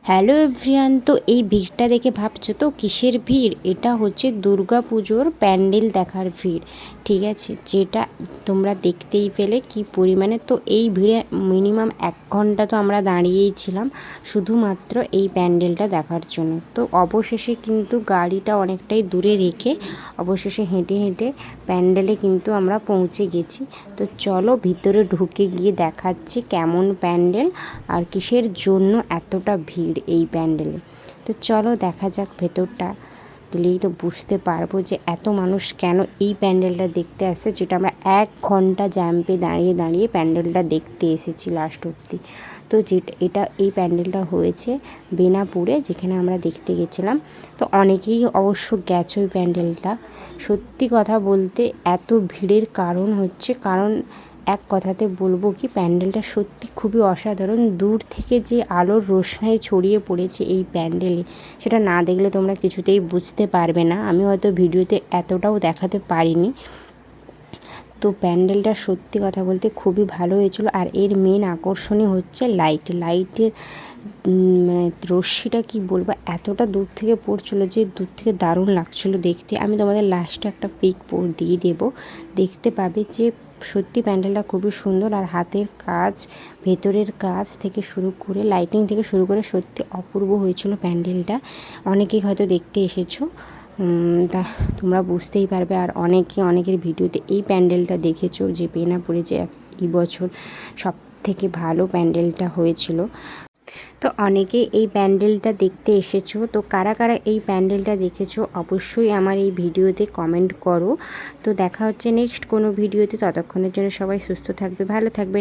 Hello everyone. তো এই ভিড়টা দেখে ভাবছো তো কিসের ভিড়? এটা হচ্ছে দুর্গা পুজোর প্যান্ডেল দেখার ভিড়, ঠিক আছে? যেটা তোমরা দেখতেই পেলে কি পরিমাণে। তো এই ভিড়ে মিনিমাম 1 ঘন্টা তো আমরা দাঁড়িয়েই ছিলাম শুধুমাত্র এই প্যান্ডেলটা দেখার জন্য। তো অবশেষে কিন্তু গাড়িটা অনেকটাই দূরে রেখে অবশেষে হেঁটে হেঁটে প্যান্ডেলে কিন্তু আমরা পৌঁছে গেছি। তো চলো ভিতরে ঢুকে গিয়ে দেখাচ্ছি কেমন প্যান্ডেল আর কিসের জন্য এতটা ভিড় এই প্যান্ডেলে। তো চলো দেখা যাক ভেতরটা, গেলেই তো বুঝতে পারবো যে এত মানুষ কেন এই প্যান্ডেলটা দেখতে আসছে, যেটা আমরা 1 ঘন্টা জ্যাম্পে দাঁড়িয়ে দাঁড়িয়ে প্যান্ডেলটা দেখতে এসেছি লাস্ট অবধি। তো যেটা এই প্যান্ডেলটা হয়েছে বেনাপুরে, যেখানে আমরা দেখতে গেছিলাম। তো অনেকেই অবশ্য গেছে ওই প্যান্ডেলটা। সত্যি কথা বলতে এত ভিড়ের কারণ হচ্ছে, কারণ এক কথাতে বলবো কি, প্যান্ডেলটা সত্যি খুবই অসাধারণ। দূর থেকে যে আলোর রোশনাই ছড়িয়ে পড়েছে এই প্যান্ডেলে, সেটা না দেখলে তোমরা কিছুতেই বুঝতে পারবে না। আমি হয়তো ভিডিওতে এতটাও দেখাতে পারিনি। তো প্যান্ডেলটা সত্যি কথা বলতে খুবই ভালো হয়েছিল। আর এর মেন আকর্ষণই হচ্ছে লাইটের মানে রশ্মিটা কি বলবো, এতটা দূর থেকে পড়ছিলো যে দূর থেকে দারুণ লাগছিলো দেখতে। আমি তোমাদের লাস্টে একটা পিক দিয়ে দেবো, দেখতে পাবে যে সত্যি প্যান্ডেলটা খুবই সুন্দর। আর হাতের কাজ, ভেতরের কাজ থেকে শুরু করে লাইটিং থেকে শুরু করে সত্যি অপূর্ব হয়েছিল প্যান্ডেলটা। অনেকেই হয়তো দেখতে এসেছো, তা তোমরা বুঝতেই পারবে। আর অনেকের ভিডিওতে এই প্যান্ডেলটা দেখেছো যে বেনাপুরে যে এই বছর সব থেকে ভালো প্যান্ডেলটা হয়েছিল। তো অনেকেই এই প্যান্ডেলটা দেখতে এসেছো। তো কারা কারা এই প্যান্ডেলটা দেখেছো অবশ্যই আমার এই ভিডিওতে কমেন্ট করো। তো দেখা হচ্ছে নেক্সট কোনো ভিডিওতে। ততক্ষণের জন্য সবাই সুস্থ থাকবে, ভালো থাকবে।